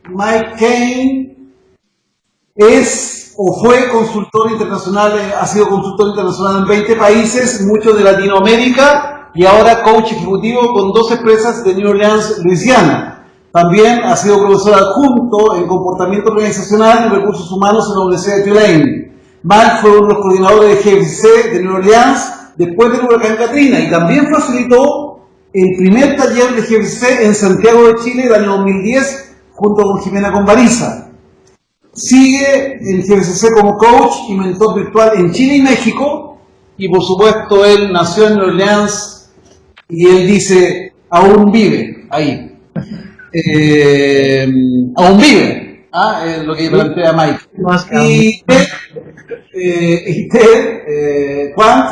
Mike Kane es o fue consultor internacional, ha sido consultor internacional en 20 países, muchos de Latinoamérica, y ahora coach ejecutivo con 2 empresas de New Orleans, Luisiana. También ha sido profesor adjunto en comportamiento organizacional y recursos humanos en la Universidad de Tulane. Mike fue uno de los coordinadores de GFSC de New Orleans después del huracán Katrina y también facilitó el primer taller de GFSC en Santiago de Chile el año 2010 junto con Jimena Convariza. Sigue en GFSC como coach y mentor virtual en Chile y México, y por supuesto él nació en New Orleans y él dice, aún vive ahí. Aún vive, es lo que plantea Mike. Y Ted Quant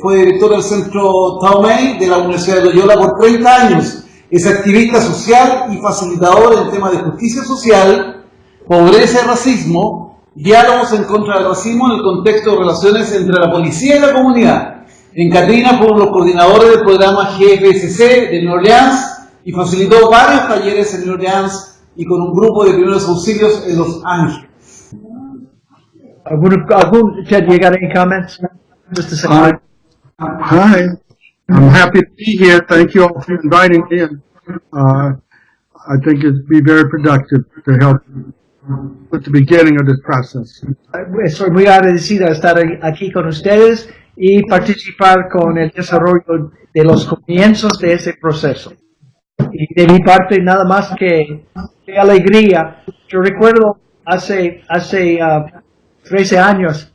fue director del Centro Taomei de la Universidad de Loyola por 30 años. Es activista social y facilitador en temas de justicia social, pobreza y racismo, diálogos en contra del racismo en el contexto de relaciones entre la policía y la comunidad. En Katrina fueron los coordinadores del programa GFSC de New Orleans y facilitó varios talleres en New Orleans y con un grupo de primeros auxilios en Los Ángeles. Ted, you got any comments? Just a second. Hi, I'm happy to be here. Thank you all for inviting me. And, I think it'd be very productive to help with the beginning of this process. Estoy muy agradecido de estar aquí con ustedes y participar con el desarrollo de los comienzos de ese proceso. Y de mi parte, nada más que alegría. Yo recuerdo hace 13 años,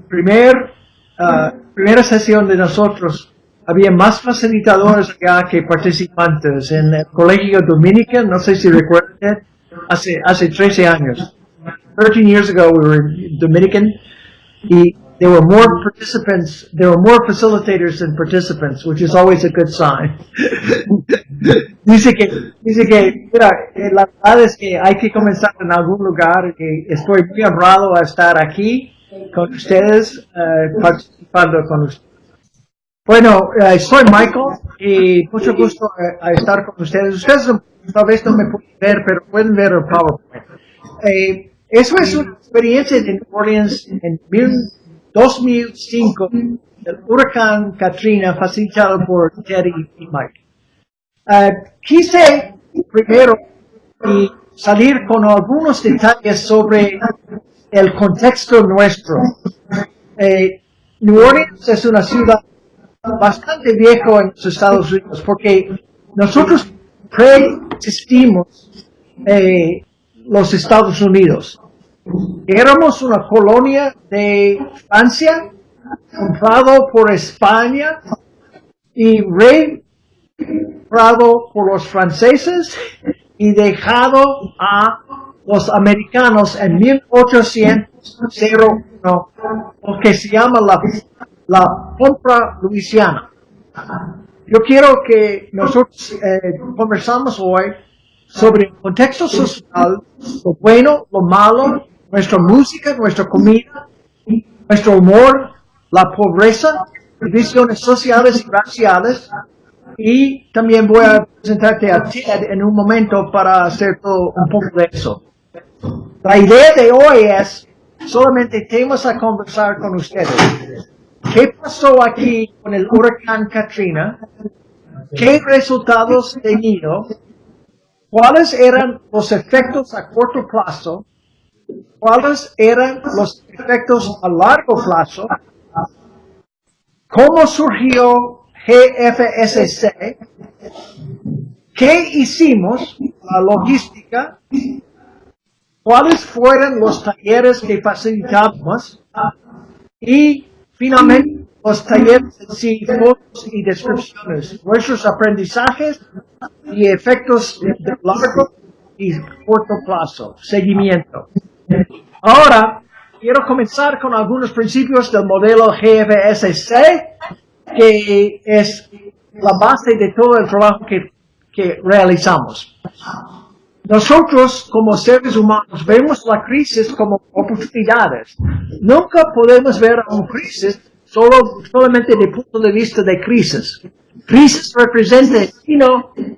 primera sesión de nosotros, había más facilitadores acá que participantes en el colegio Dominican, no sé si recuerdan, hace 13 años. 13 years ago we were in Dominican, y there were more facilitators than participants, which is always a good sign. dice que, mira, la verdad es que hay que comenzar en algún lugar, y estoy muy honrado a estar aquí con ustedes, participando con ustedes. Bueno, soy Michael y mucho gusto a estar con ustedes. Ustedes tal vez no me pueden ver, pero pueden ver el PowerPoint. Eso es una experiencia de New Orleans en 2005, el huracán Katrina, facilitado por Teddy y Mike. Quise primero salir con algunos detalles sobre el contexto nuestro. New Orleans es una ciudad bastante viejo en los Estados Unidos, porque nosotros preexistimos los Estados Unidos. Éramos una colonia de Francia, comprado por España y comprado por los franceses y dejado a los americanos en 1801, lo que se llama la compra louisiana. Yo quiero que nosotros conversamos hoy sobre el contexto social, lo bueno, lo malo, nuestra música, nuestra comida, nuestro humor, la pobreza, divisiones sociales y raciales, y también voy a presentarte a Ted en un momento para hacer todo un poco de eso. La idea de hoy es solamente temas a conversar con ustedes. ¿Qué pasó aquí con el huracán Katrina? ¿Qué resultados tenido? ¿Cuáles eran los efectos a corto plazo? ¿Cuáles eran los efectos a largo plazo? ¿Cómo surgió GFSC? ¿Qué hicimos? La logística. ¿Cuáles fueron los talleres que facilitamos? Y finalmente, los talleres en sí, fotos y descripciones, nuestros aprendizajes y efectos de largo y corto plazo, seguimiento. Ahora, quiero comenzar con algunos principios del modelo GFSC, que es la base de todo el trabajo que realizamos. Nosotros, como seres humanos, vemos la crisis como oportunidades. Nunca podemos ver a una crisis solamente desde el punto de vista de crisis. Crisis representa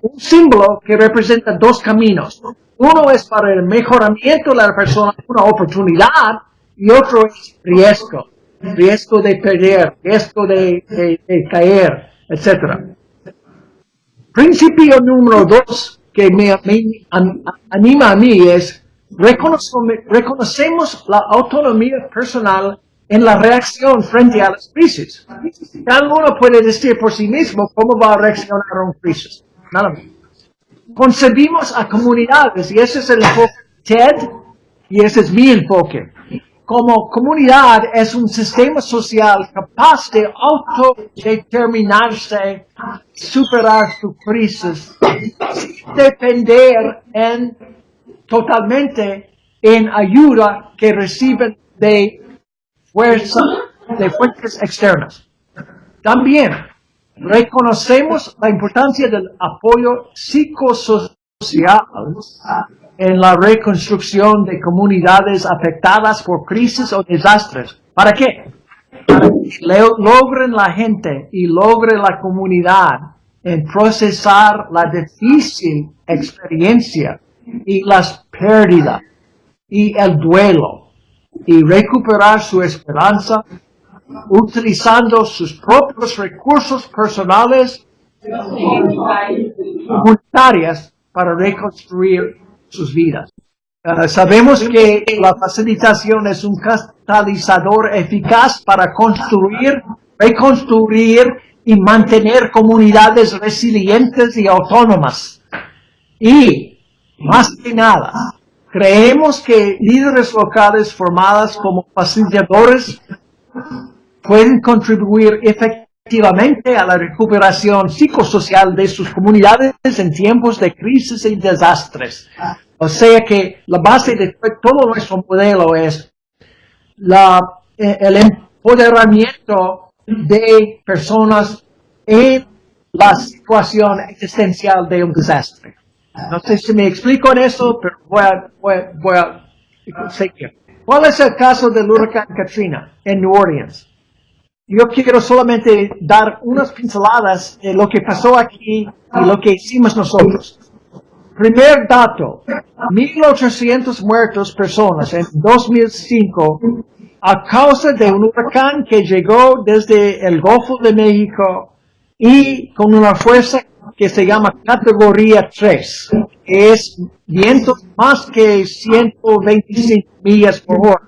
un símbolo que representa dos caminos. Uno es para el mejoramiento de la persona, una oportunidad, y otro es riesgo. Riesgo de perder, riesgo de caer, etc. Principio número 2 que me anima a mí es reconocemos la autonomía personal en la reacción frente a las crisis. Cada uno puede decir por sí mismo cómo va a reaccionar a una crisis. Nada más. Concebimos a comunidades, y ese es el enfoque de TED, y ese es mi enfoque. Como comunidad es un sistema social capaz de autodeterminarse, superar sus crisis, sin depender totalmente en ayuda que reciben de fuentes externas. También reconocemos la importancia del apoyo psicosocial en la reconstrucción de comunidades afectadas por crisis o desastres. ¿Para qué? Para que logren la gente y logre la comunidad en procesar la difícil experiencia y las pérdidas y el duelo y recuperar su esperanza utilizando sus propios recursos personales y comunitarios para reconstruir sus vidas. Sabemos que la facilitación es un catalizador eficaz para reconstruir y mantener comunidades resilientes y autónomas. Y, más que nada, creemos que líderes locales formados como facilitadores pueden contribuir efectivamente a la recuperación psicosocial de sus comunidades en tiempos de crisis y desastres. O sea que la base de todo nuestro modelo es el empoderamiento de personas en la situación existencial de un desastre. No sé si me explico en eso, pero voy a seguir. ¿Cuál es el caso del huracán Katrina en New Orleans? Yo quiero solamente dar unas pinceladas de lo que pasó aquí y lo que hicimos nosotros. Primer dato, 1.800 muertos personas en 2005 a causa de un huracán que llegó desde el Golfo de México y con una fuerza que se llama categoría 3, que es vientos más que 125 millas por hora.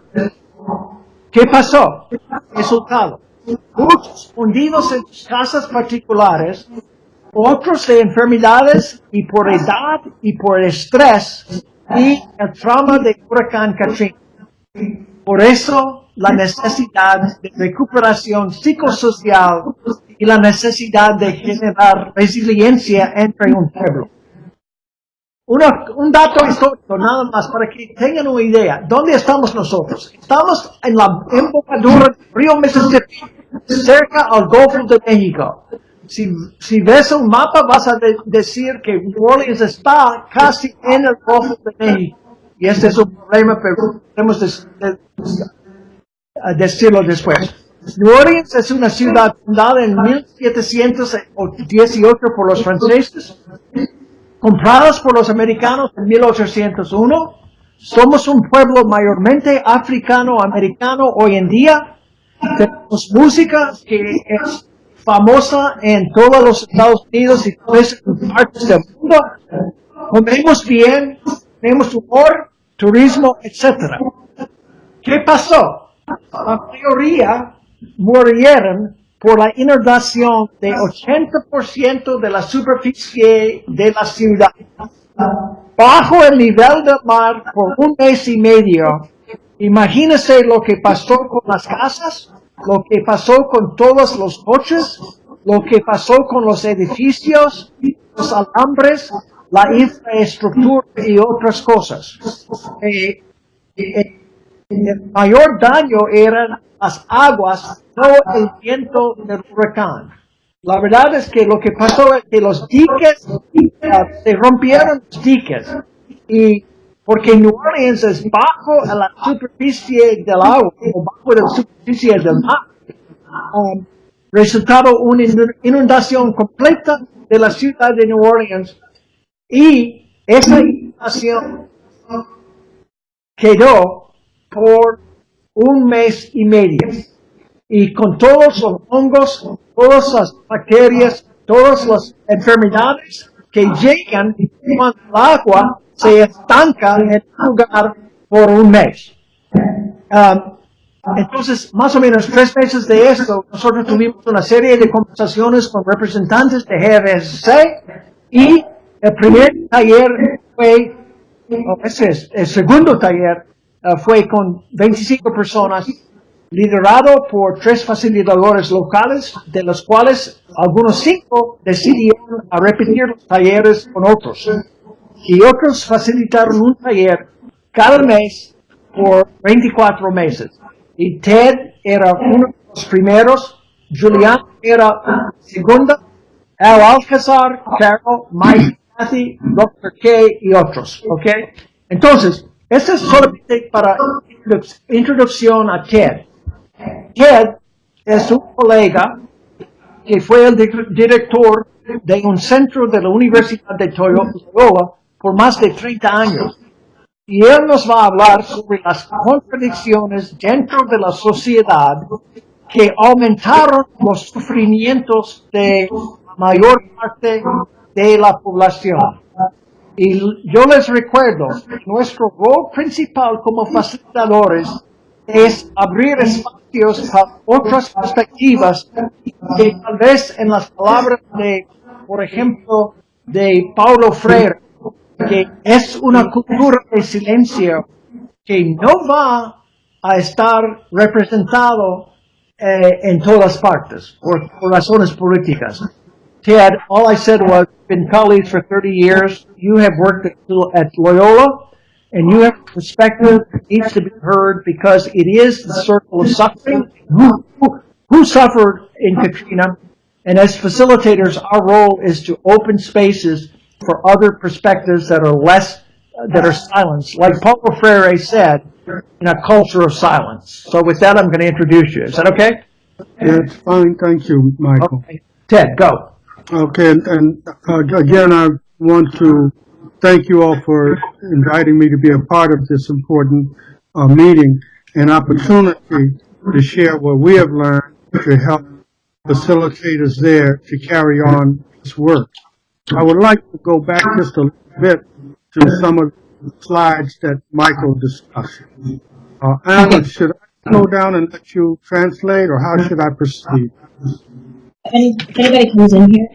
¿Qué pasó? Resultado. Muchos hundidos en sus casas particulares, otros de enfermedades y por edad y por estrés y el trauma de Huracán Katrina. Por eso la necesidad de recuperación psicosocial y la necesidad de generar resiliencia entre un pueblo. Un dato histórico nada más para que tengan una idea. ¿Dónde estamos nosotros? Estamos en la embocadura del río Mississippi, cerca al Golfo de México. Si ves un mapa vas a decir que New Orleans está casi en el Golfo de México. Y este es un problema, pero podemos decirlo después. New Orleans es una ciudad fundada en 1718 por los franceses, comprados por los americanos en 1801. Somos un pueblo mayormente africano-americano hoy en día. Tenemos música que es famosa en todos los Estados Unidos y en partes del mundo. Comemos bien, tenemos humor, turismo, etc. ¿Qué pasó? La mayoría murieron por la inundación de 80% de la superficie de la ciudad. Bajo el nivel del mar por un mes y medio. Imagínense lo que pasó con las casas, lo que pasó con todos los coches, lo que pasó con los edificios, los alambres, la infraestructura y otras cosas. El mayor daño eran las aguas, no el viento del huracán. La verdad es que lo que pasó es que los diques, se rompieron los diques. Y porque New Orleans es bajo la superficie del agua, o bajo la superficie del mar, resultado una inundación completa de la ciudad de New Orleans. Y esa información quedó por 1 mes y medio. Y con todos los hongos, todas las bacterias, todas las enfermedades que llegan cuando el agua se estanca en el lugar por 1 mes. Entonces, más o menos 3 meses de esto, nosotros tuvimos una serie de conversaciones con representantes de GFSC y el primer taller fue, el segundo taller fue con 25 personas, liderado por 3 facilitadores locales, de los cuales algunos 5 decidieron a repetir los talleres con otros. Y otros facilitaron un taller cada mes por 24 meses. Y Ted era uno de los primeros, Julián era segunda, Al Alcázar, Carol, Mike, Kathy, Dr. K y otros. ¿Ok? Entonces, esto es solamente para introducción a Ted. Ted es un colega que fue el director de un centro de la Universidad de Loyola por más de 30 años. Y él nos va a hablar sobre las contradicciones dentro de la sociedad que aumentaron los sufrimientos de la mayor parte de la población. Y yo les recuerdo que nuestro rol principal como facilitadores es abrir espacios para otras perspectivas que tal vez en las palabras de, por ejemplo, de Paulo Freire, que es una cultura de silencio que no va a estar representado en todas partes por razones políticas. Ted, all I said was, been colleagues for 30 years, you have worked at Loyola, and you have a perspective that needs to be heard because it is the circle of suffering. Who suffered in Katrina? And as facilitators, our role is to open spaces for other perspectives that are less, that are silenced. Like Paulo Freire said, in a culture of silence. So with that, I'm going to introduce you. Is that okay? That's fine. Thank you, Michael. Okay. Ted, go. Okay, and again, I want to thank you all for inviting me to be a part of this important meeting and opportunity to share what we have learned to help facilitators there to carry on this work. I would like to go back just a little bit to some of the slides that Michael discussed. Alan, should I slow down and let you translate, or how should I proceed? If anybody comes in here.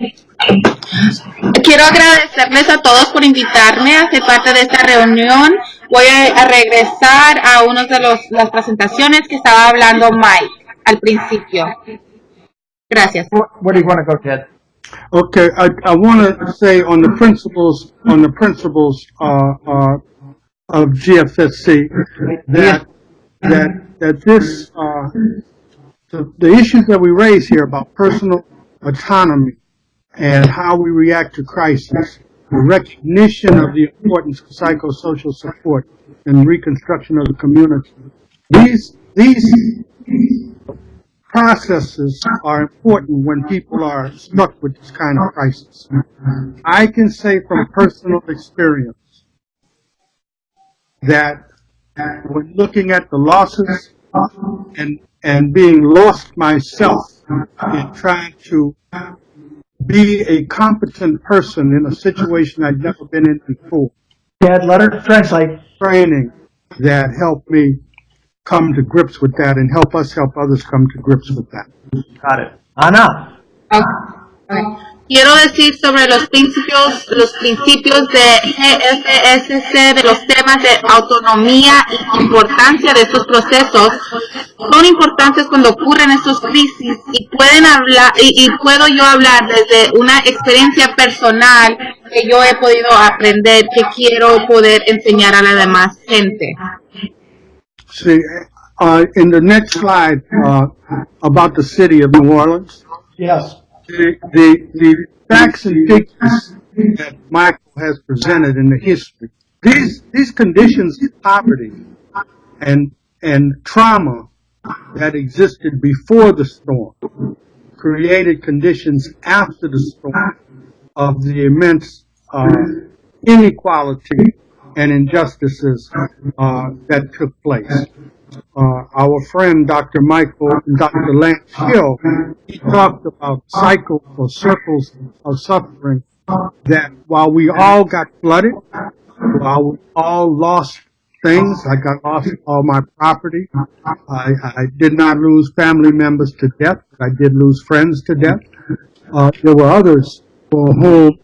Quiero agradecerles a todos por invitarme a ser parte de esta reunión. Voy a regresar a una de las presentaciones que estaba hablando Mike al principio. Gracias. Where do you want to go, Ted? Okay, I want to say on the principles of GFSC that this the issues that we raise here about personal autonomy and how we react to crisis, the recognition of the importance of psychosocial support and reconstruction of the community. These processes are important when people are stuck with this kind of crisis. I can say from personal experience that when looking at the losses and being lost myself in trying to be a competent person in a situation I'd never been in before. Ted, let her translate. Training that helped me come to grips with that and help us help others come to grips with that. Got it. Ana. Okay. Quiero decir sobre los principios de GFSC, de los temas de autonomía y importancia de estos procesos. Son importantes cuando ocurren estos crisis y pueden hablar y puedo yo hablar desde una experiencia personal que yo he podido aprender, que quiero poder enseñar a la demás gente. See, in the next slide about the city of New Orleans. Yes. The facts and figures that Michael has presented in the history, these conditions of poverty and trauma that existed before the storm created conditions after the storm of the immense inequality and injustices that took place. Our friend Dr. Dr. Lance Hill, he talked about cycles or circles of suffering that while we all got flooded, while we all lost things, I lost all my property, I did not lose family members to death, but I did lose friends to death. There were others for whom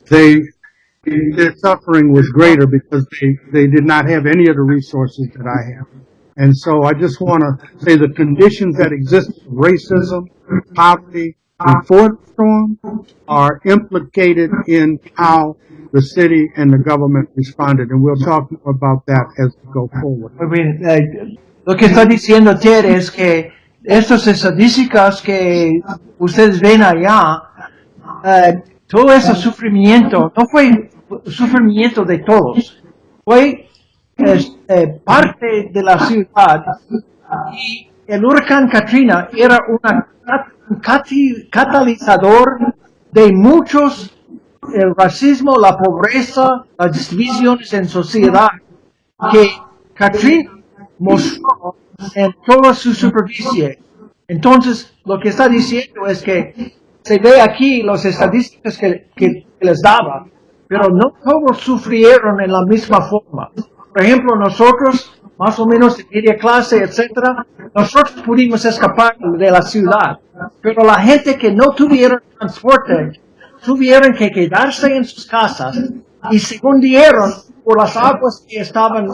their suffering was greater because they did not have any of the resources that I have. And so I just want to say the conditions that exist of racism, poverty before the storm are implicated in how the city and the government responded. And we'll talk more about that as we go forward. Muy bien. Lo que está diciendo Ted es que estas estadísticas que ustedes ven allá, todo ese sufrimiento no fue sufrimiento de todos, fue parte de la ciudad, y el huracán Katrina era un catalizador de muchos, el racismo, la pobreza, las divisiones en sociedad que Katrina mostró en toda su superficie. Entonces, lo que está diciendo es que se ve aquí las estadísticas que les daba, pero no todos sufrieron en la misma forma. Por ejemplo, nosotros, más o menos de media clase, etcétera, nosotros pudimos escapar de la ciudad, pero la gente que no tuvieron transporte tuvieron que quedarse en sus casas y se hundieron por las aguas que estaban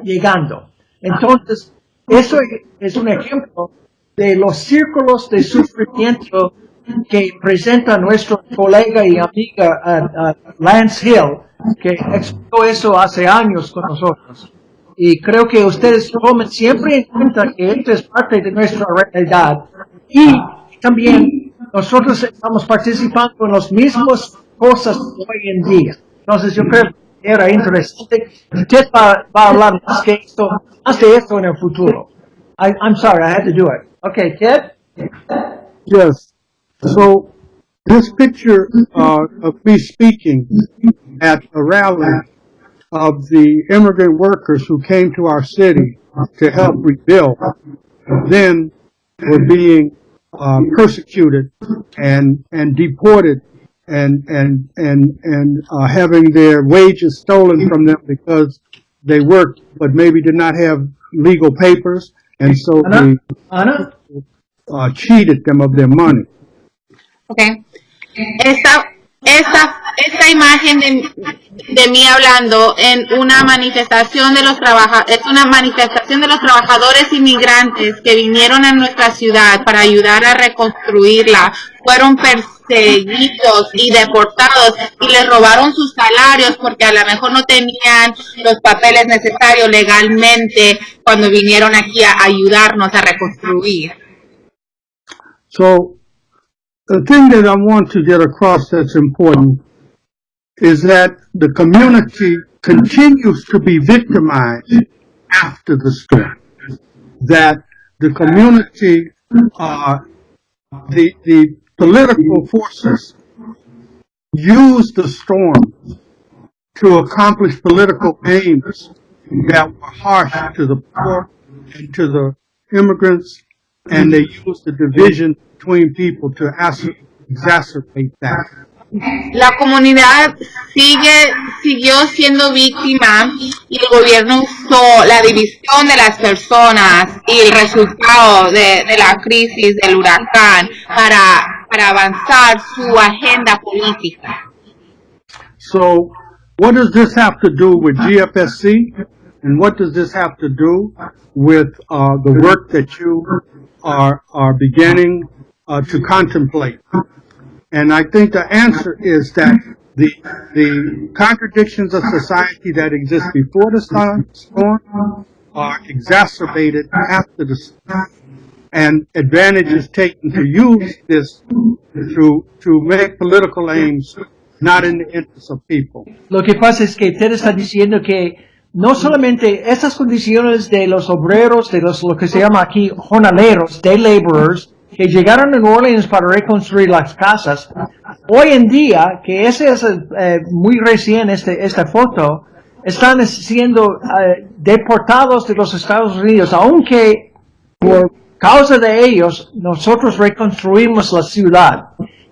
llegando. Entonces, eso es un ejemplo de los círculos de sufrimiento que presenta nuestro colega y amiga Lance Hill, que explicó eso hace años con nosotros. Y creo que ustedes tomen siempre en cuenta que esto es parte de nuestra realidad. Y también nosotros estamos participando en las mismas cosas hoy en día. Entonces yo creo que era interesante. Usted va a hablar más de esto en el futuro. I'm sorry, I had to do it. Okay, Ted? Yes. So this picture of me speaking at a rally of the immigrant workers who came to our city to help rebuild, then were being persecuted and deported and having their wages stolen from them because they worked but maybe did not have legal papers, and so they cheated them of their money. Okay. Esta imagen de mí hablando en una manifestación de los trabajadores, es una manifestación de los trabajadores inmigrantes que vinieron a nuestra ciudad para ayudar a reconstruirla. Fueron perseguidos y deportados y les robaron sus salarios porque a lo mejor no tenían los papeles necesarios legalmente cuando vinieron aquí a ayudarnos a reconstruir. So, the thing that I want to get across that's important is that the community continues to be victimized after the storm. That the community, the political forces use the storm to accomplish political aims that were harsh to the poor and to the immigrants, and they use the division between people to exacerbate that. La comunidad siguió siendo víctima y el gobierno usó la división de las personas y el resultado de la crisis del huracán para avanzar su agenda política. So, what does this have to do with GFSC? And what does this have to do with the work that you are beginning to contemplate? And I think the answer is that the contradictions of society that exist before the storm are exacerbated after the storm, and advantage is taken to use this to make political aims not in the interest of people. Lo que pasa es que Ted está diciendo que no solamente estas condiciones de los obreros, de lo que se llama aquí jornaleros, day laborers, que llegaron a New Orleans para reconstruir las casas. Hoy en día, que ese es muy recién esta foto, están siendo deportados de los Estados Unidos, aunque por causa de ellos nosotros reconstruimos la ciudad.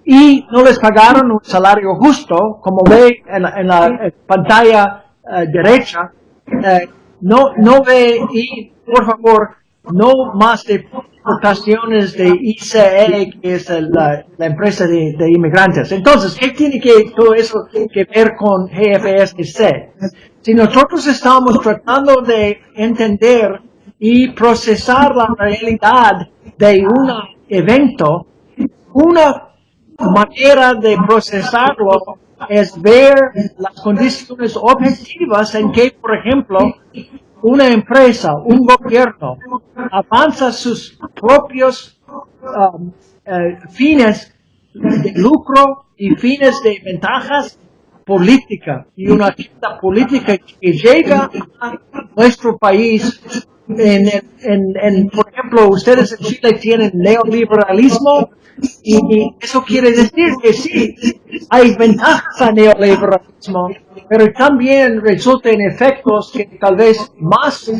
Y no les pagaron un salario justo, como ve en la pantalla derecha. No ve, y por favor, no más deportaciones de ICE, que es la empresa de inmigrantes. Entonces, ¿qué tiene todo eso que ver con GFSC? Si nosotros estamos tratando de entender y procesar la realidad de un evento, una manera de procesarlo es ver las condiciones objetivas en que, por ejemplo, una empresa, un gobierno, avanza sus propios fines de lucro y fines de ventajas políticas y una agenda política que llega a nuestro país. Por ejemplo, ustedes en Chile tienen neoliberalismo y eso quiere decir que sí, hay ventajas al neoliberalismo, pero también resulta en efectos que tal vez más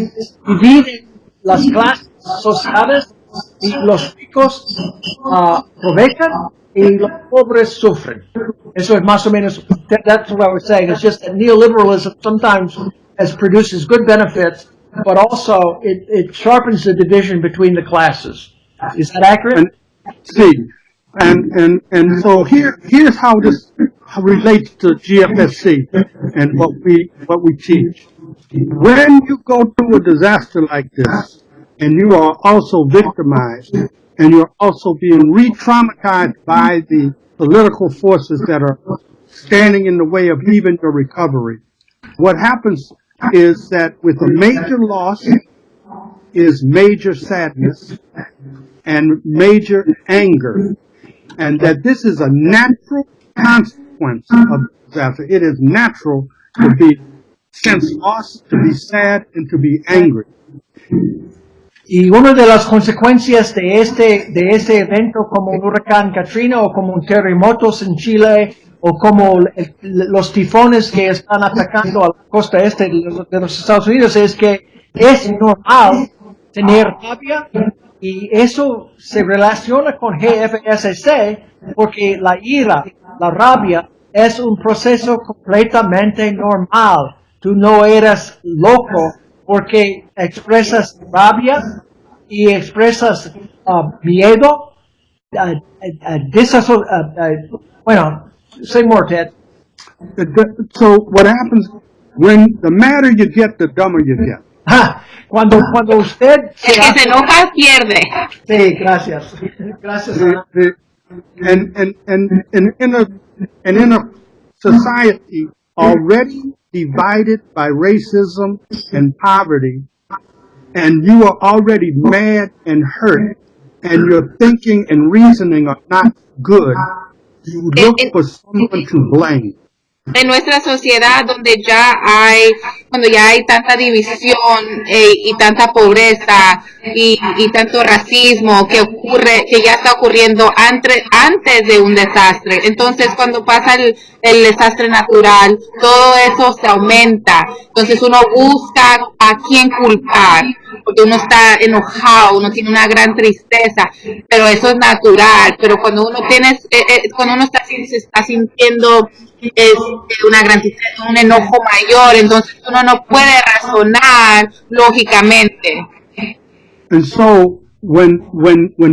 dividen las clases sociales y los ricos aprovechan y los pobres sufren. Eso es más o menos, that's what I was saying. It's just that neoliberalism sometimes produces good benefits, but also it sharpens the division between the classes. Is that accurate? See, and so here's how this relates to GFSC and what we teach. When you go through a disaster like this, and you are also victimized, and you're also being re-traumatized by the political forces that are standing in the way of even your recovery, what happens is that with a major loss is major sadness and major anger, and that this is a natural consequence of disaster. It is natural to be sense loss, to be sad, and to be angry. Y una de las consecuencias de este evento, como un huracán Katrina o como un terremoto en Chile o como los tifones que están atacando a la costa este de los Estados Unidos, es que es normal tener rabia, y eso se relaciona con GFSC porque la ira, la rabia, es un proceso completamente normal. Tú no eres loco porque expresas rabia y expresas miedo, bueno, say more, Ted. So what happens when the madder you get, the dumber you get. Cuando usted el que se enoja pierde. Sí, gracias. Gracias. And in a society already divided by racism and poverty, and you are already mad and hurt, and your thinking and reasoning are not good, you look for someone to blame. En nuestra sociedad cuando ya hay tanta división y tanta pobreza y tanto racismo que ya está ocurriendo antes de un desastre. Entonces, cuando pasa el desastre natural, todo eso se aumenta. Entonces, uno busca a quién culpar, porque uno está enojado, uno tiene una gran tristeza, pero eso es natural. Pero cuando uno se está sintiendo una gran tristeza, un enojo mayor, entonces uno no puede razonar lógicamente. And so when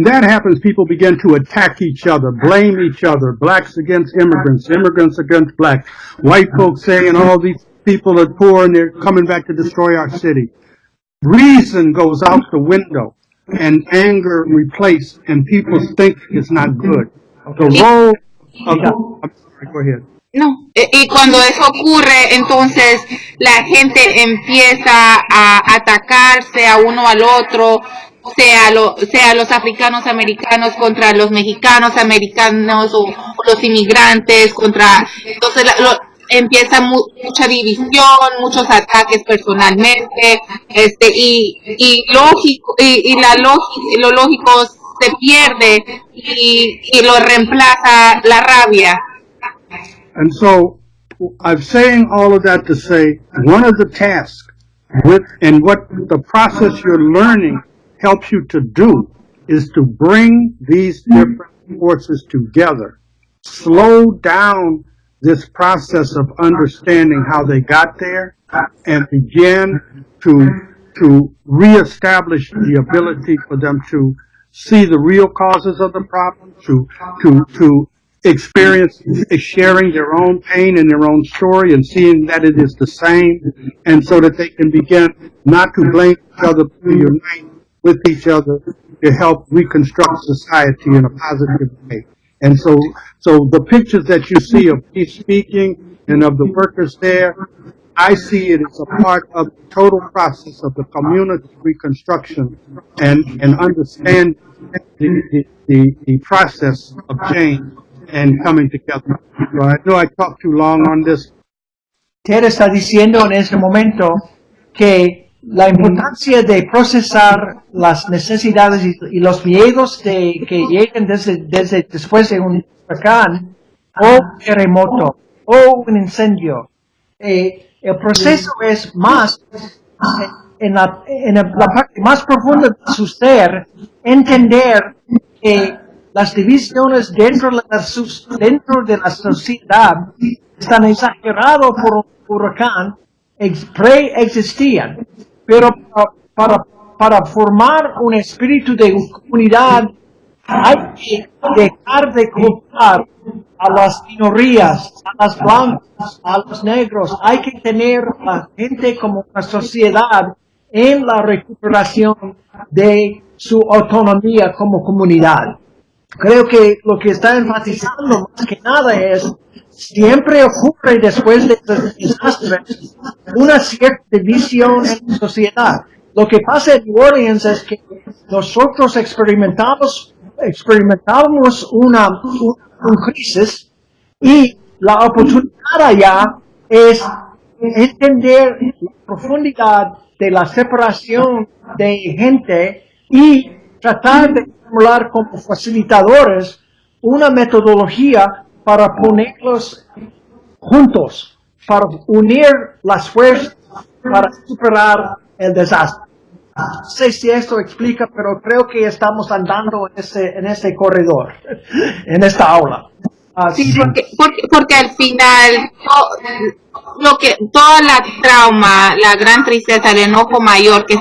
that happens, people begin to attack each other, blame each other, blacks against immigrants, immigrants against blacks, white folks saying all these people are poor and they're coming back to destroy our city. Reason goes out the window and anger replaced, and people think it's not good. The role of I'm sorry, go ahead. No, y cuando eso ocurre, entonces la gente empieza a atacarse a uno al otro, sea los africanos americanos contra los mexicanos americanos o los inmigrantes entonces empieza mucha división, muchos ataques personalmente, lo lógico se pierde y lo reemplaza la rabia. And so I'm saying all of that to say one of the tasks and what the process you're learning helps you to do is to bring these different forces together, slow down this process of understanding how they got there, and begin to reestablish the ability for them to see the real causes of the problem, to experience sharing their own pain and their own story and seeing that it is the same, and so that they can begin not to blame each other, but to unite with each other to help reconstruct society in a positive way. And so the pictures that you see of me speaking and of the workers there, I see it as a part of the total process of the community reconstruction and understand the process of change and coming together. So I know I talked too long on this. Ted está diciendo en ese momento que la importancia de procesar las necesidades y los miedos que llegan desde después de un huracán o terremoto o un incendio. El proceso es más en la parte más profunda de su ser, entender que las divisiones dentro de la sociedad están exageradas por un huracán, preexistían, pero para formar un espíritu de comunidad hay que dejar de culpar a las minorías, a las blancas, a los negros. Hay que tener a la gente como una sociedad en la recuperación de su autonomía como comunidad. Creo que lo que está enfatizando más que nada es, siempre ocurre después de los desastres una cierta división en la sociedad. Lo que pasa en New Orleans es que nosotros experimentamos una crisis y la oportunidad allá es entender la profundidad de la separación de gente y tratar de formular como facilitadores una metodología para ponerlos juntos, para unir las fuerzas para superar el desastre. No sé si esto explica, pero creo que estamos andando en ese corredor, en esta aula. Sí, porque al final toda la trauma, la gran tristeza, el enojo mayor que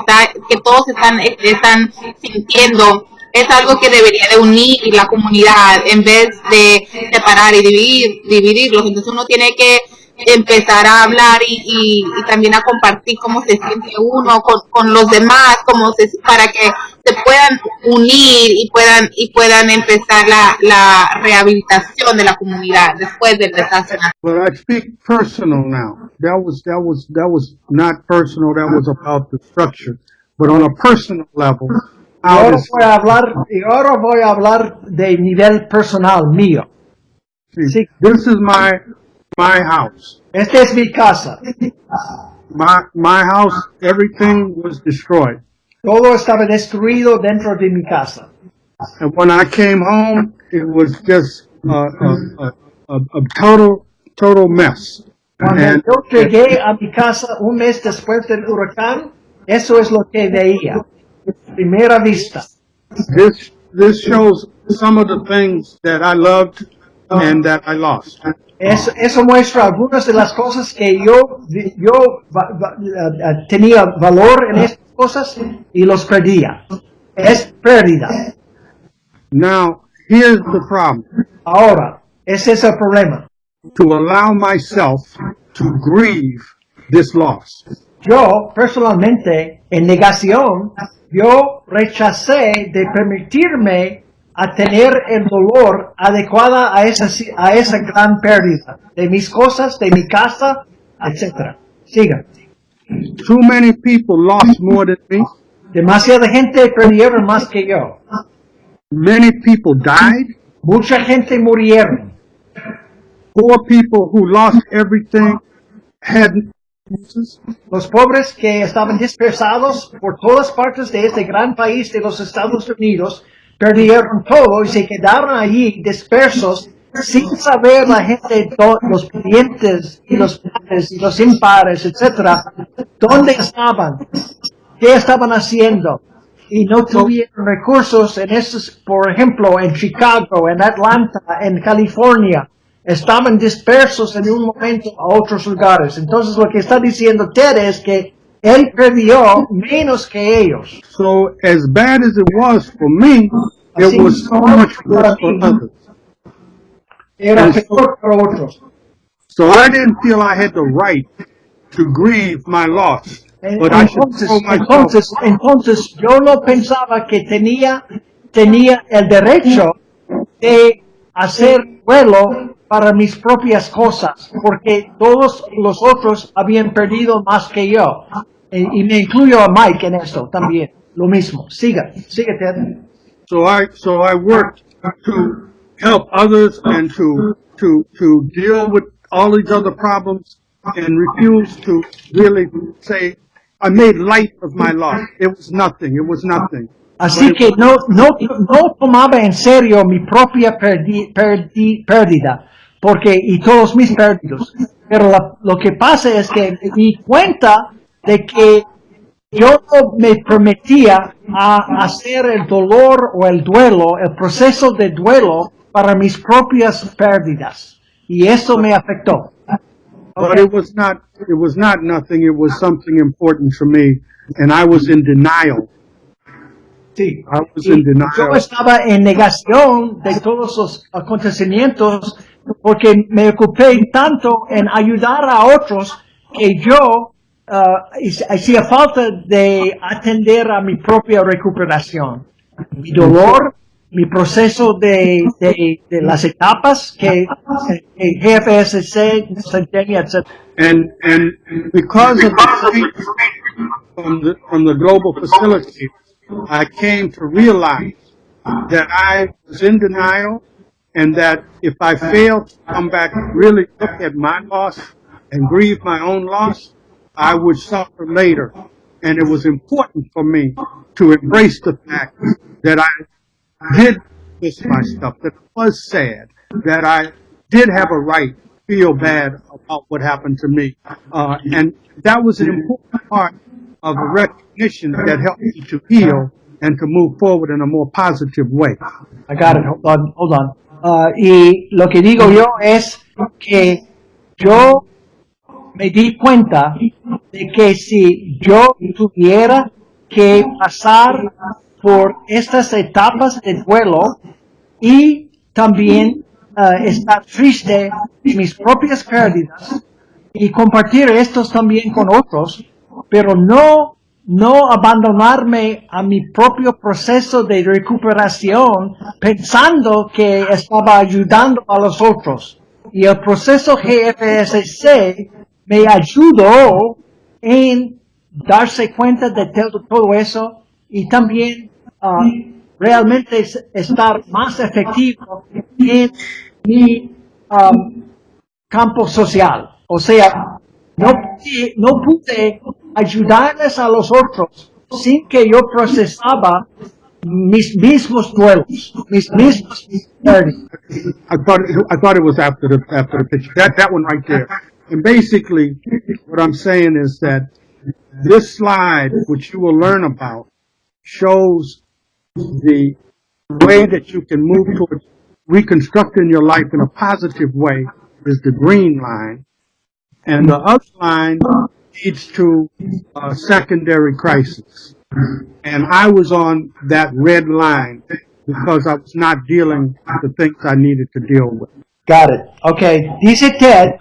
todos están sintiendo es algo que debería de unir la comunidad en vez de separar y dividirlos. Entonces uno tiene que empezar a hablar y también a compartir cómo se siente uno con los demás, para que se puedan unir y puedan empezar la rehabilitación de la comunidad después del desastre. But I speak personal now. That was not personal. That was about the structure. But on a personal level, ahora voy a hablar de nivel personal mío. Sí. This is my house. Esta es mi casa. My house, everything was destroyed. Todo estaba destruido dentro de mi casa. And when I came home, it was just a total mess. Cuando yo llegué a mi casa un mes después del huracán, eso es lo que veía. Primera vista. This shows some of the things that I loved and that I lost. Eso muestra algunas de las cosas que yo tenía valor en estas cosas y los perdía. Es pérdida. Now, here's the problem. Ahora, ese es el problema. To allow myself to grieve this loss. Yo, personalmente, en negación, yo rechacé de permitirme a tener el dolor adecuado a esa gran pérdida de mis cosas, de mi casa, etc. Siga. Too many people lost more than me. Demasiada gente perdieron más que yo. Many people died. Mucha gente murieron. Poor people who lost everything had los pobres que estaban dispersados por todas partes de este gran país de los Estados Unidos perdieron todo y se quedaron allí dispersos sin saber la gente, los clientes y los pares y los impares, etcétera, dónde estaban, qué estaban haciendo. Y no tuvieron recursos en esos, por ejemplo, en Chicago, en Atlanta, en California. Estaban dispersos en un momento a otros lugares. Entonces lo que está diciendo Ted es que él perdió menos que ellos. So as bad as it was for me, it was so much worse for others. Era peor para otros. So I didn't feel I had the right to grieve my loss. But Entonces yo no pensaba que tenía el derecho de hacer duelo para mis propias cosas, porque todos los otros habían perdido más que yo. Y me incluyo a Mike en esto también. Lo mismo. Siga Ted. So I worked to help others and to deal with all these other problems and refuse to really say, I made light of my loss. It was nothing. Así que no tomaba en serio mi propia pérdida, y todos mis pérdidos. Pero lo que pasa es que me di cuenta de que yo me prometía a hacer el dolor o el duelo, el proceso de duelo para mis propias pérdidas. Y eso me afectó. But it was not nothing. It was something important for me, and I was in denial. Sí. I was in denial. Yo estaba en negación de todos los acontecimientos porque me ocupé tanto en ayudar a otros que yo hacía falta de atender a mi propia recuperación. Mi dolor, mi proceso de las etapas que GFSC nos enseña, etc. And because of the change from the global facility, I came to realize that I was in denial and that if I failed to come back and really look at my loss and grieve my own loss, I would suffer later. And it was important for me to embrace the fact that I did miss my stuff, that it was sad, that I did have a right to feel bad about what happened to me. And that was an important part of the recognition that helped me to heal and to move forward in a more positive way. I got it. Hold on. Y lo que digo yo es que yo me di cuenta de que si yo tuviera que pasar por estas etapas de duelo y también estar triste de mis propias pérdidas y compartir estos también con otros, pero no abandonarme a mi propio proceso de recuperación pensando que estaba ayudando a los otros. Y el proceso GFSC me ayudó en darse cuenta de todo eso y también realmente estar más efectivo en mi campo social. O sea, no pude ayudarles a los otros sin que yo procesaba mis mismos duelos, mis mismos pérdidas. I thought it was after the picture. That one right there. And basically, what I'm saying is that this slide, which you will learn about, shows the way that you can move towards reconstructing your life in a positive way is the green line. And the other line leads to a secondary crisis. And I was on that red line because I was not dealing with the things I needed to deal with. Got it. Okay. Dice Ted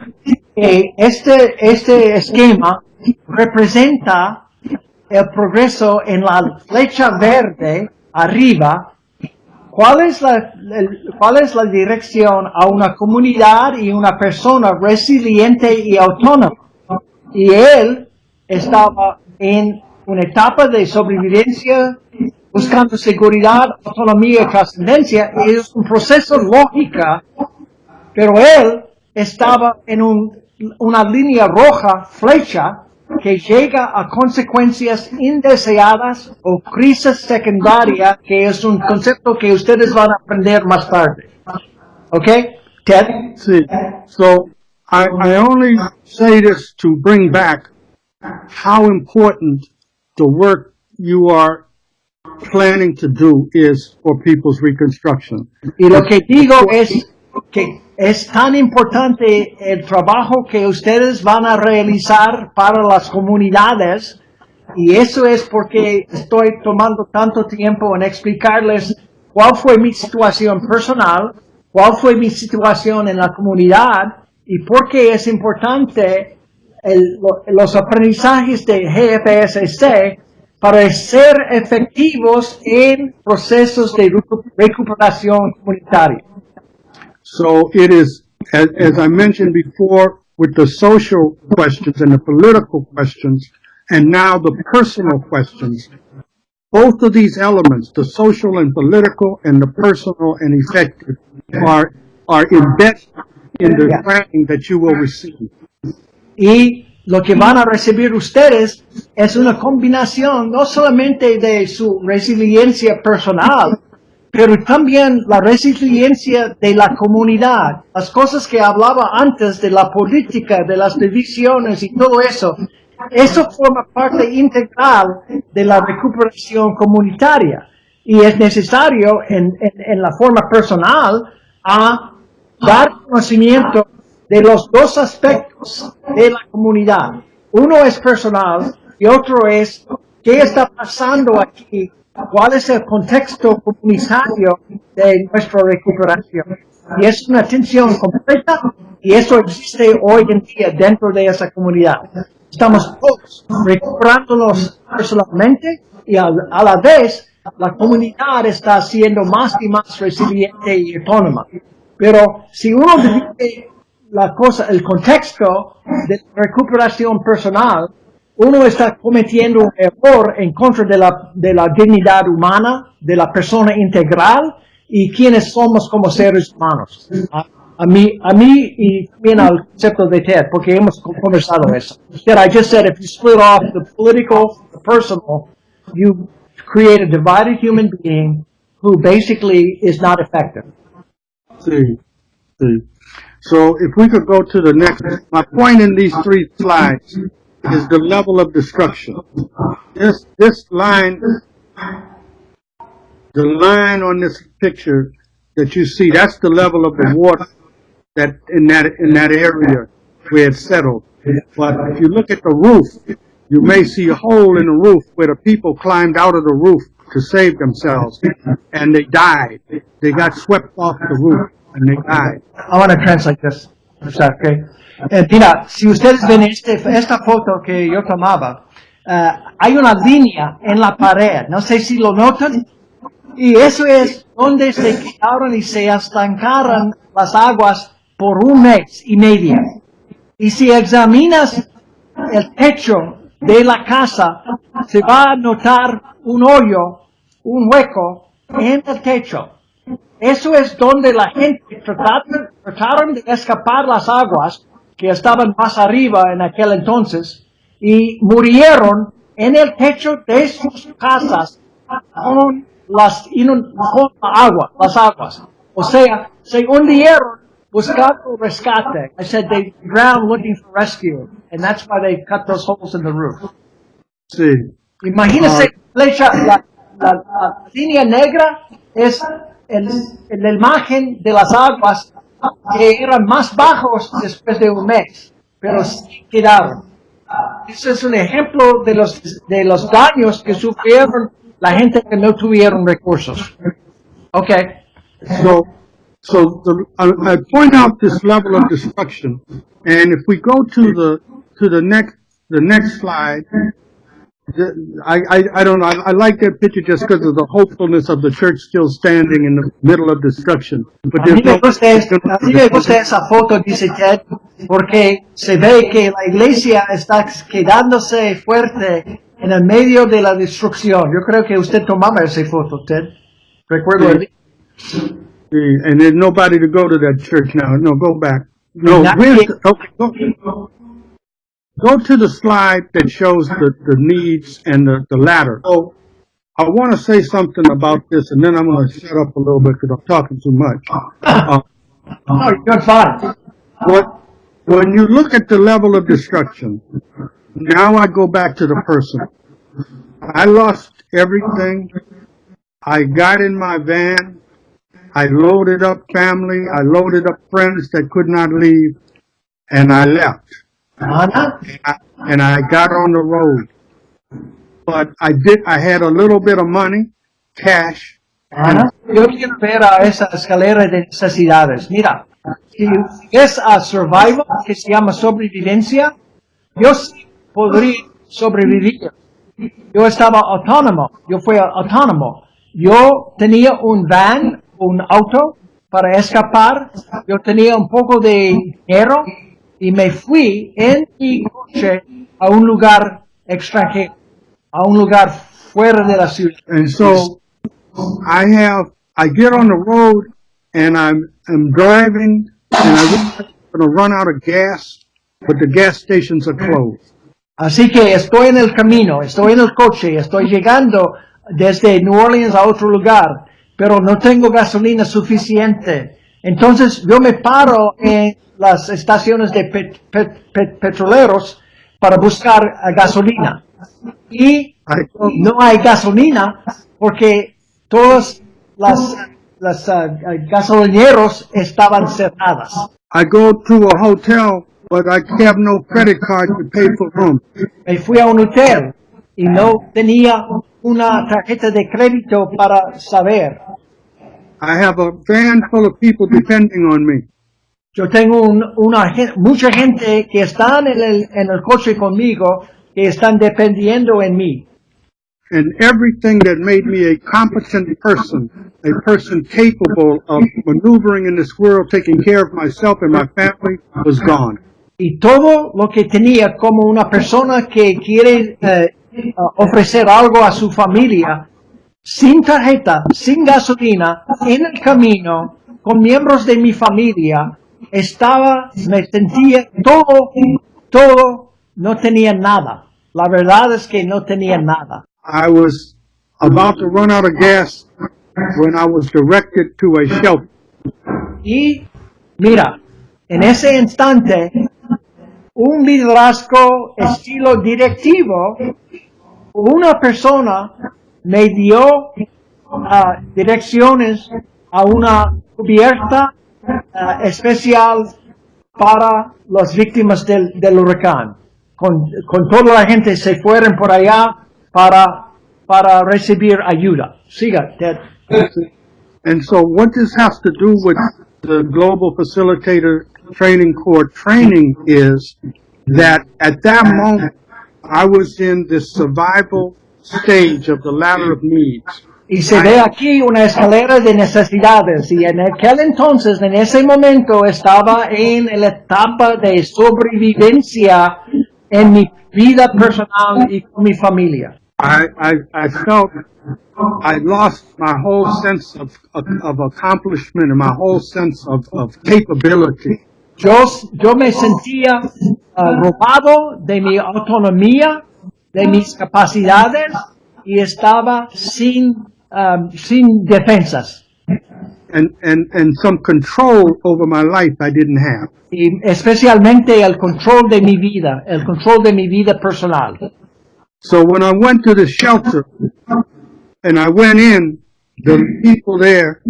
que este esquema representa el progreso en la flecha verde arriba. ¿Cuál es la dirección a una comunidad y una persona resiliente y autónoma? Y él estaba en una etapa de sobrevivencia, buscando seguridad, autonomía y trascendencia. Y es un proceso lógico, pero él estaba en una línea roja, flecha, que llega a consecuencias indeseadas o crisis secundaria, que es un concepto que ustedes van a aprender más tarde. ¿Ok? Ted? See, so I only say this to bring back how important the work you are planning to do is for people's reconstruction. Y lo que digo es que es tan importante el trabajo que ustedes van a realizar para las comunidades, y eso es porque estoy tomando tanto tiempo en explicarles cuál fue mi situación personal, cuál fue mi situación en la comunidad y por qué es importante los aprendizajes de GFSC para ser efectivos en procesos de recuperación comunitaria. So it is, as I mentioned before, with the social questions and the political questions, and now the personal questions. Both of these elements, the social and political and the personal and effective, are embedded in the training that you will receive. Y lo que van a recibir ustedes es una combinación no solamente de su resiliencia personal, pero también la resiliencia de la comunidad. Las cosas que hablaba antes de la política, de las divisiones y todo eso, eso forma parte integral de la recuperación comunitaria. Y es necesario en la forma personal a dar conocimiento de los dos aspectos de la comunidad. Uno es personal y otro es qué está pasando aquí, cuál es el contexto comunitario de nuestra recuperación. Y es una tensión completa y eso existe hoy en día dentro de esa comunidad. Estamos todos recuperándonos personalmente y a la vez la comunidad está siendo más y más resiliente y autónoma. Pero si uno divide el contexto de recuperación personal, uno está cometiendo un error en contra de la dignidad humana, de la persona integral y quienes somos como seres humanos. A mí y también al concepto de Ted, porque hemos conversado eso. Ted, I just said if you split off the political, the personal, you create a divided human being who basically is not effective. See. So if we could go to the next, my point in these three slides is the level of destruction. This line, the line on this picture that you see, that's the level of the water that in that area where it's settled. But if you look at the roof, you may see a hole in the roof where the people climbed out of the roof to save themselves, and they died. They got swept off the roof, and they died. I want to translate this. Okay. Mira, si ustedes ven esta foto que yo tomaba, hay una línea en la pared, no sé si lo notan, y eso es donde se quedaron y se estancaron las aguas por 1 mes y medio. Y si examinas el techo de la casa, se va a notar un hoyo, un hueco en el techo. Eso es donde la gente trataron de escapar las aguas que estaban más arriba en aquel entonces y murieron en el techo de sus casas con las aguas. O sea, se hundieron buscando rescate. I said they drowned looking for rescue, and that's why they cut those holes in the roof. Sí. Imagínese, la línea negra es la imagen de las aguas que eran más bajos después de 1 mes, pero sí quedaron. Ese es un ejemplo de los daños que sufrieron la gente que no tuvieron recursos. Okay. So I point out this level of destruction, and if we go to the next slide, I don't know. I like that picture just because of the hopefulness of the church still standing in the middle of destruction. But a mí me gusta esa foto, dice Ted, porque se ve que la iglesia está quedándose fuerte en el medio de la destrucción. Yo creo que usted tomaba esa foto, Ted. Recuerdo. And there's nobody to go to that church now. No, go back. No, Go to the slide that shows the needs and the ladder. So I want to say something about this, and then I'm going to shut up a little bit because I'm talking too much. No, you're fine. When you look at the level of destruction, now I go back to the person. I lost everything. I got in my van. I loaded up family. I loaded up friends that could not leave, and I left. And I got on the road. But I had a little bit of money, cash. Yo quiero ver a esa escalera de necesidades. Mira, si es a survival, que se llama sobrevivencia, yo sí podría sobrevivir. Yo estaba autónomo, yo fui autónomo. Yo tenía un van, un auto para escapar, yo tenía un poco de dinero y me fui en mi coche a un lugar extranjero, a un lugar fuera de la ciudad. And so I get on the road and I'm driving and I'm going to run out of gas, but the gas stations are closed. Así que estoy en el camino, estoy en el coche, estoy llegando desde New Orleans a otro lugar, pero no tengo gasolina suficiente. Entonces yo me paro en las estaciones de petroleros para buscar gasolina. Y no hay gasolina porque todas las gasolineros estaban cerradas. I go to a hotel, but I have no credit card to pay for room. Me fui a un hotel y no tenía una tarjeta de crédito para saber. I have a van full of people depending on me. Yo tengo mucha gente que están en el coche conmigo, que están dependiendo en mí. And everything that made me a competent person, a person capable of maneuvering in this world, taking care of myself and my family, was gone. Y todo lo que tenía como una persona que quiere ofrecer algo a su familia, sin tarjeta, sin gasolina, en el camino, con miembros de mi familia, me sentía todo, no tenía nada. La verdad es que no tenía nada. I was about to run out of gas when I was directed to a shelter. Y mira, en ese instante, un liderazgo estilo directivo, una persona me dio direcciones a una cubierta especial para las víctimas del huracán. Con toda la gente se fueron por allá para recibir ayuda. Siga, Ted. And so what this has to do with the Global Facilitator Training Corps training is that at that moment I was in the survival stage of the ladder of needs. Y se ve aquí una escalera de necesidades y en aquel entonces, en ese momento, estaba en la etapa de sobrevivencia en mi vida personal y con mi familia. I felt I lost my whole sense of accomplishment and my whole sense of capability. Yo me sentía robado de mi autonomía, de mis capacidades y estaba sin defensas. And some control over my life I didn't have. Y especialmente el control de mi vida personal. So when I went to the shelter and I went in, the people there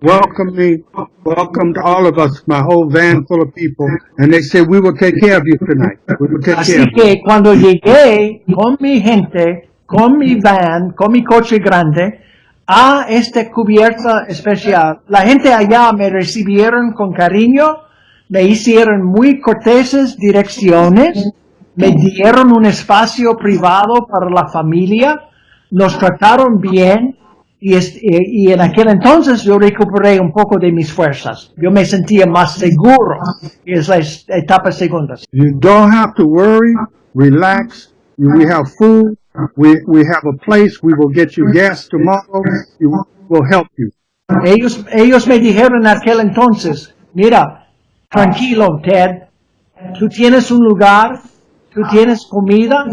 welcomed me, welcomed all of us, my whole van full of people, and they said, we will take care of you tonight. We will take care of you. Así que cuando llegué con mi gente, con mi van, con mi coche grande, a esta cubierta especial, la gente allá me recibieron con cariño, me hicieron muy corteses direcciones, me dieron un espacio privado para la familia, nos trataron bien y en aquel entonces yo recuperé un poco de mis fuerzas. Yo me sentía más seguro. Es la etapa segunda. You don't have to worry, relax. We have food. We have a place. We will get you gas tomorrow. We will help you. Ellos me dijeron en aquel entonces, mira, tranquilo, Ted, tú tienes un lugar, tú tienes comida,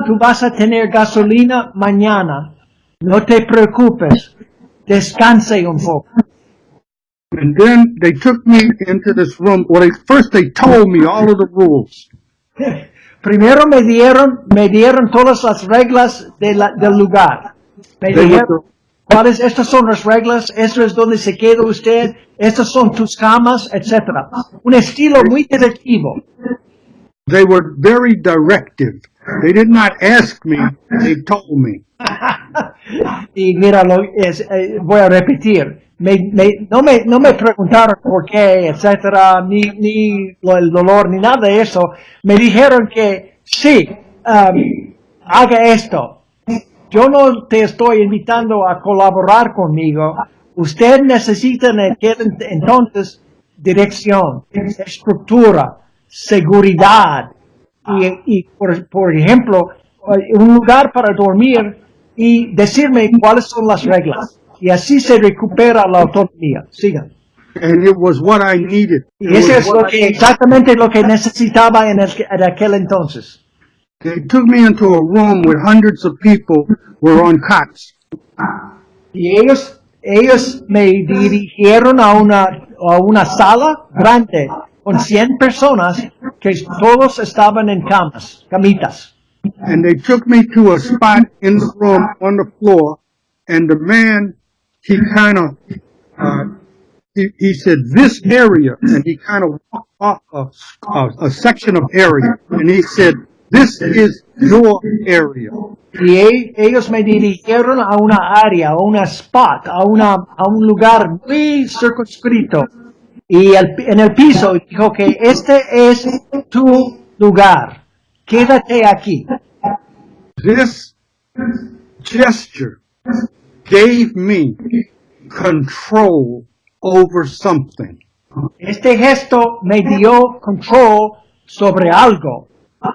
tú vas a tener gasolina mañana. No te preocupes, descanse un poco. And then they took me into this room. Well, first they told me all of the rules. Primero me dieron todas las reglas del lugar. Me They dijeron, were ¿cuáles? Estas son las reglas, esto es donde se queda usted, estas son tus camas, etc. Un estilo muy directivo. They were very directive. They did not ask me, they told me. Y mira, voy a repetir. No me preguntaron por qué, etcétera, ni el dolor, ni nada de eso. Me dijeron que sí, haga esto. Yo no te estoy invitando a colaborar conmigo. Usted necesita entonces dirección, estructura, seguridad y por ejemplo, un lugar para dormir y decirme cuáles son las reglas. Y así se recupera la autonomía. Sigan. And it was what I needed. Y eso es exactamente lo que necesitaba en aquel entonces. They took me into a room where hundreds of people were on cots. Y ellos me dirigieron a una sala grande con 100 personas que todos estaban en camitas. And they took me to a spot in the room on the floor, and the man, he kind of, he said, this area, and he kind of walked off a section of area, and he said, this is your area. Y ellos me dirigieron a una área, a una spot, a un lugar muy circunscrito. Y en el piso dijo que este es tu lugar. Quédate aquí. This gesture gave me control over something. Este gesto me dio control sobre algo.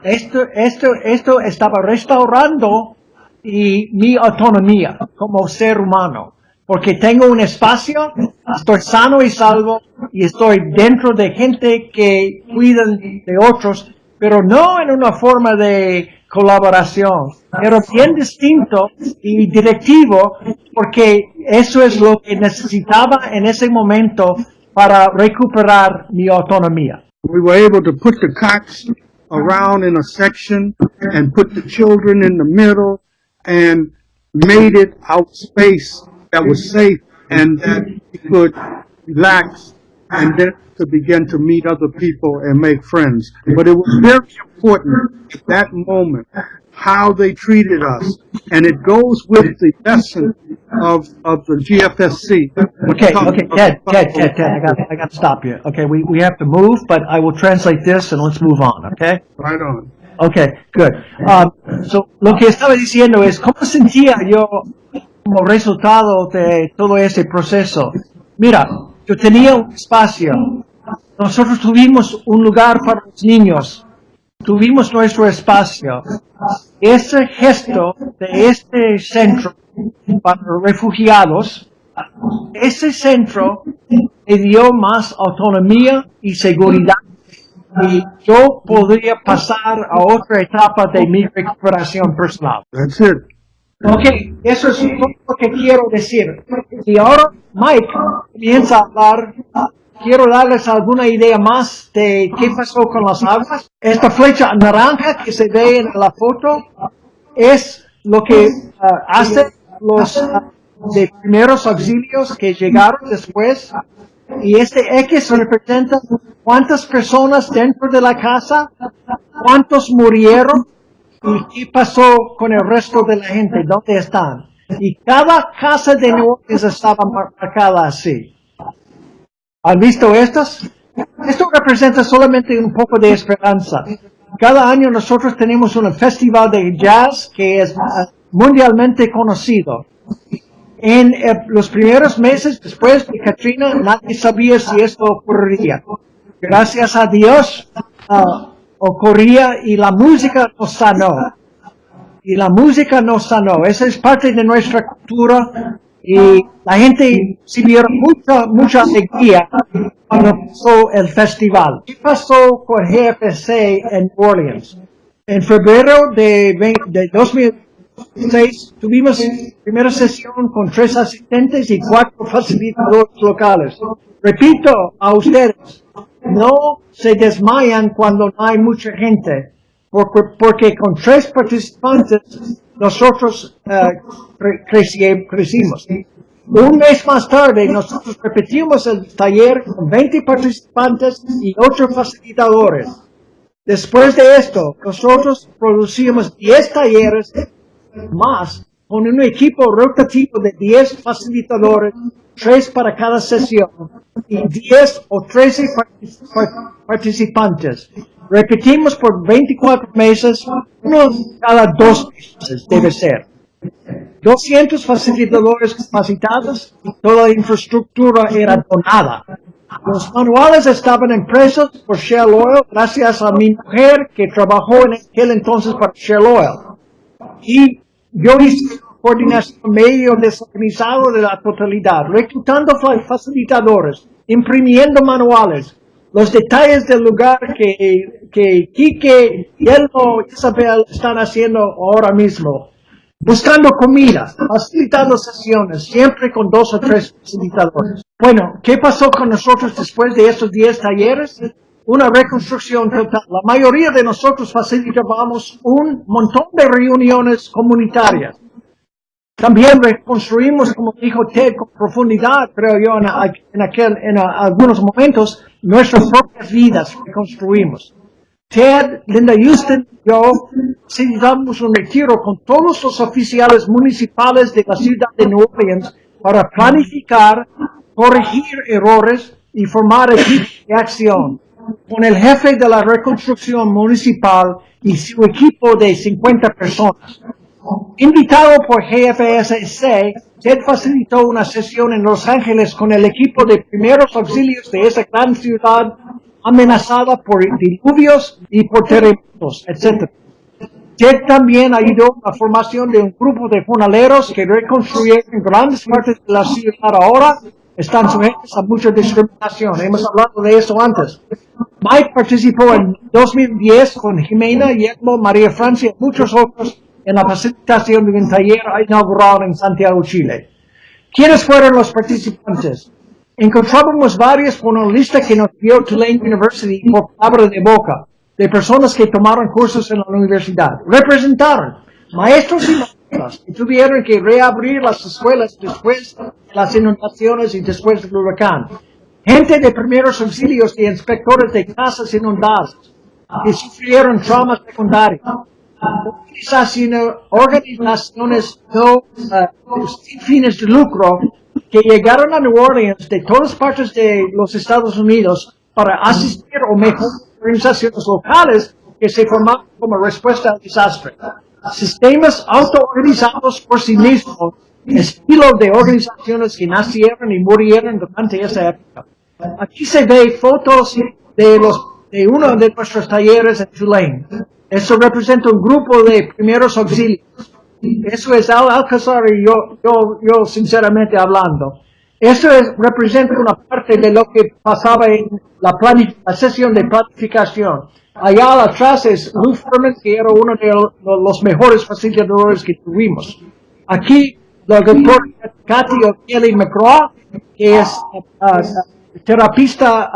Esto estaba restaurando mi autonomía como ser humano. Porque tengo un espacio, estoy sano y salvo, y estoy dentro de gente que cuidan de otros, pero no en una forma de colaboración, pero bien distinto y directivo, porque eso es lo que necesitaba en ese momento para recuperar mi autonomía. We were able to put the cots around in a section and put the children in the middle and made it out space that was safe and that he could relax and then to begin to meet other people and make friends. But it was very important at that moment how they treated us, and it goes with the lesson of the GFSC. Okay, Ted, I got to stop you. Okay, we have to move, but I will translate this and let's move on, okay? Right on. Okay, good. So, lo que estaba diciendo es, ¿cómo sentía yo como resultado de todo ese proceso? Mira, yo tenía un espacio. Nosotros tuvimos un lugar para los niños. Tuvimos nuestro espacio. Ese gesto de este centro para refugiados, ese centro me dio más autonomía y seguridad. Y yo podría pasar a otra etapa de mi recuperación personal. That's it. Ok, eso es lo que quiero decir. Y ahora Mike comienza a hablar. Quiero darles alguna idea más de qué pasó con las aguas. Esta flecha naranja que se ve en la foto es lo que hace los de primeros auxilios que llegaron después. Y este X representa cuántas personas dentro de la casa, cuántos murieron y qué pasó con el resto de la gente, dónde están. Y cada casa de New Orleans estaba marcada así. ¿Han visto estos? Esto representa solamente un poco de esperanza. Cada año nosotros tenemos un festival de jazz que es mundialmente conocido. En los primeros meses después de Katrina, nadie sabía si esto ocurriría. Gracias a Dios, ocurría y la música nos sanó. Y la música nos sanó. Esa es parte de nuestra cultura. Y la gente recibieron mucha alegría cuando pasó el festival. ¿Qué pasó con GFSC en New Orleans? En febrero de 2006 tuvimos primera sesión con 3 asistentes y 4 facilitadores locales. Repito a ustedes, no se desmayan cuando no hay mucha gente, porque con 3 participantes nosotros crecimos. Un mes más tarde nosotros repetimos el taller con 20 participantes y 8 facilitadores. Después de esto, nosotros producimos 10 talleres más con un equipo rotativo de 10 facilitadores, 3 para cada sesión, y 10 o 13 participantes. Repetimos por 24 meses, uno cada 2 meses debe ser. 200 facilitadores capacitados y toda la infraestructura era donada. Los manuales estaban impresos por Shell Oil gracias a mi mujer que trabajó en aquel entonces para Shell Oil. Y yo hice una coordinación medio desorganizado de la totalidad, reclutando facilitadores, imprimiendo manuales, los detalles del lugar que Quique, Yelmo y Isabel están haciendo ahora mismo. Buscando comida, facilitando sesiones, siempre con 2 o 3 facilitadores. Bueno, ¿qué pasó con nosotros después de estos 10 talleres? Una reconstrucción total. La mayoría de nosotros facilitábamos un montón de reuniones comunitarias. También reconstruimos, como dijo Ted, con profundidad, creo yo, en algunos momentos, nuestras propias vidas reconstruimos. Ted, Linda Houston y yo necesitamos un retiro con todos los oficiales municipales de la ciudad de New Orleans para planificar, corregir errores y formar equipos de acción. Con el jefe de la reconstrucción municipal y su equipo de 50 personas. Invitado por GFSC, Ted facilitó una sesión en Los Ángeles con el equipo de primeros auxilios de esa gran ciudad amenazada por diluvios y por terremotos, etc. Ted también ayudó a la formación de un grupo de jornaleros que reconstruyeron grandes partes de la ciudad ahora. Están sujetos a mucha discriminación. Hemos hablado de eso antes. Mike participó en 2010 con Jimena, Yelmo, María Francia y muchos otros en la facilitación de un taller inaugural en Santiago, Chile. ¿Quiénes fueron los participantes? Encontrábamos varios con una lista que nos dio Tulane University por palabra de boca, de personas que tomaron cursos en la universidad. Representaron maestros y maestras que tuvieron que reabrir las escuelas después de las inundaciones y después del huracán. Gente de primeros auxilios y inspectores de casas inundadas que sufrieron traumas secundarios. Organizaciones sin fines de lucro que llegaron a New Orleans de todas partes de los Estados Unidos para asistir o mejorar organizaciones locales que se formaron como respuesta al desastre. Sistemas autoorganizados por sí mismos, estilo de organizaciones que nacieron y murieron durante esa época. Aquí se ve fotos de uno de nuestros talleres en Tulane. Eso representa un grupo de primeros auxilios. Eso es Alcázar y yo sinceramente hablando. Eso representa una parte de lo que pasaba en la sesión de planificación. Allá atrás es Lou Furman, que era uno de los mejores facilitadores que tuvimos. Aquí, la doctora Katy O'Kelly McGraw, que es terapista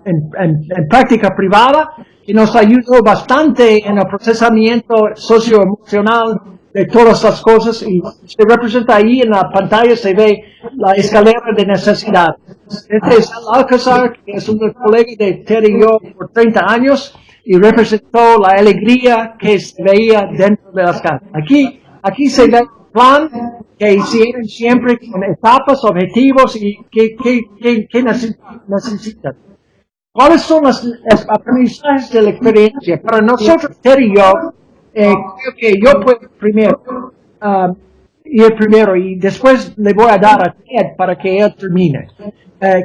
en práctica privada, que nos ayudó bastante en el procesamiento socioemocional de todas las cosas, y se representa ahí en la pantalla, se ve la escalera de necesidad. Este es Alcázar, que es un colega de Ted y yo por 30 años, y representó la alegría que se veía dentro de las casas. Aquí se ve el plan que hicieron siempre con etapas, objetivos y qué necesitan. ¿Cuáles son los aprendizajes de la experiencia? Para nosotros, Ted y yo, creo que yo puedo ir primero y después le voy a dar a Ted para que él termine.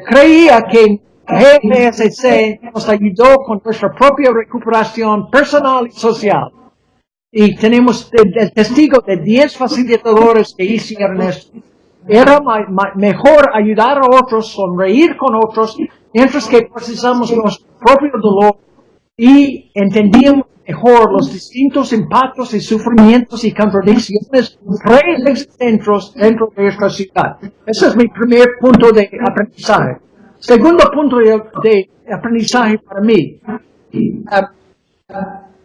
Creía que GFSC nos ayudó con nuestra propia recuperación personal y social. Y tenemos el testigo de 10 facilitadores que hicieron esto. Era mejor ayudar a otros, sonreír con otros, mientras que procesamos nuestro propio dolor y entendíamos mejor los distintos impactos y sufrimientos y contradicciones preexistentes dentro de nuestra ciudad. Ese es mi primer punto de aprendizaje. Segundo punto de aprendizaje para mí,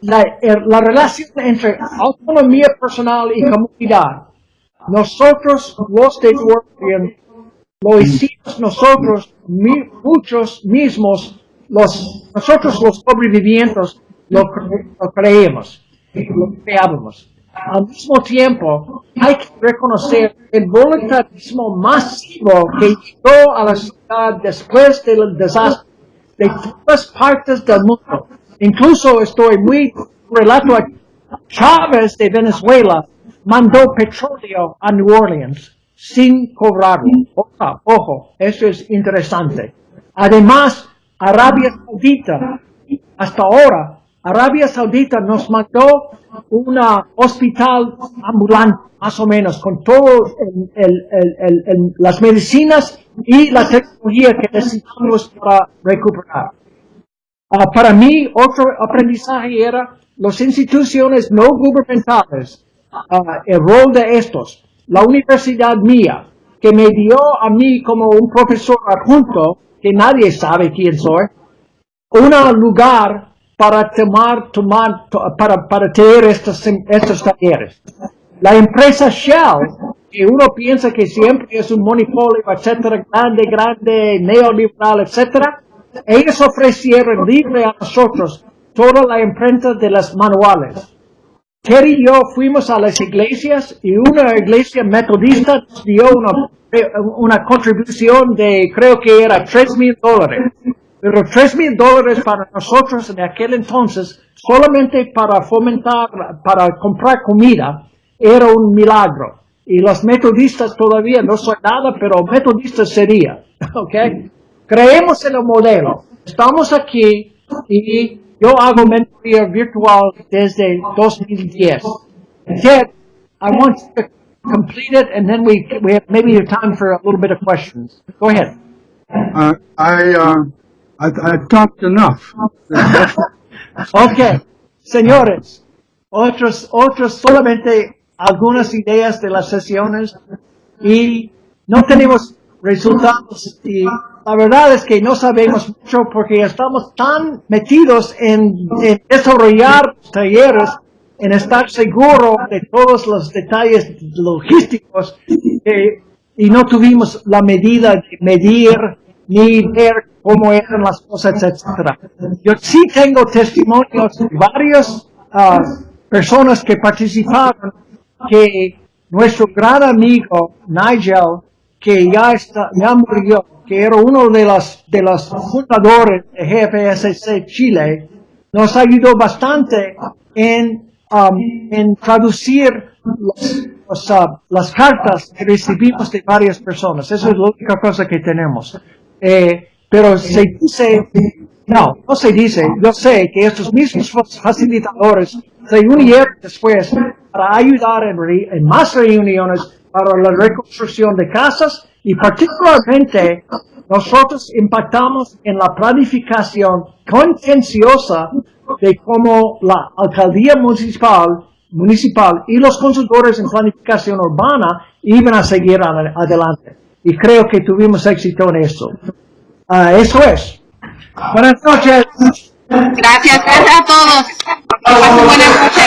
la relación entre autonomía personal y comunidad. Nosotros, los de Working, lo hicimos nosotros, muchos mismos, nosotros los sobrevivientes, lo creemos, lo creábamos. Al mismo tiempo, hay que reconocer el voluntarismo masivo que llegó a la ciudad después del desastre de todas partes del mundo. Incluso estoy muy relato aquí. Chávez de Venezuela mandó petróleo a New Orleans sin cobrarlo. Ojo, eso es interesante. Además, Arabia Saudita, hasta ahora, Arabia Saudita nos mandó un hospital ambulante, más o menos, con todas las medicinas y la tecnología que necesitamos para recuperar. Para mí, otro aprendizaje era las instituciones no gubernamentales, el rol de estos. La universidad mía, que me dio a mí como un profesor adjunto, que nadie sabe quién soy, un lugar para para tener estos talleres. La empresa Shell, que uno piensa que siempre es un monopolio, etcétera, grande, neoliberal, etcétera, ellos ofrecieron libre a nosotros toda la imprenta de las manuales. Terry y yo fuimos a las iglesias y una iglesia metodista nos dio una contribución de, creo que era $3,000. Pero $3,000 para nosotros en aquel entonces, solamente para fomentar, para comprar comida, era un milagro. Y los metodistas todavía no son nada, pero metodistas sería. ¿Ok? Creemos en el modelo. Estamos aquí y yo hago mentoría virtual desde 2010. Ted, I want you to complete it and then we have maybe time for a little bit of questions. Go ahead. I've talked enough. Okay, señores, otros solamente algunas ideas de las sesiones y no tenemos resultados y la verdad es que no sabemos mucho porque estamos tan metidos en desarrollar talleres, en estar seguro de todos los detalles logísticos y no tuvimos la medida de medir ni ver cómo eran las cosas, etcétera. Yo sí tengo testimonios de varias personas que participaron, que nuestro gran amigo Nigel, que ya murió, que era uno de los fundadores de GFSC Chile, nos ayudó bastante en traducir las cartas que recibimos de varias personas. Esa es la única cosa que tenemos. Pero se dice, no se dice, yo sé que estos mismos facilitadores se unieron después para ayudar en más reuniones para la reconstrucción de casas y particularmente nosotros impactamos en la planificación contenciosa de cómo la alcaldía municipal y los consultores en planificación urbana iban a seguir adelante. Y creo que tuvimos éxito en eso. Eso es. Buenas noches. Gracias a todos. Que pasen buenas noches.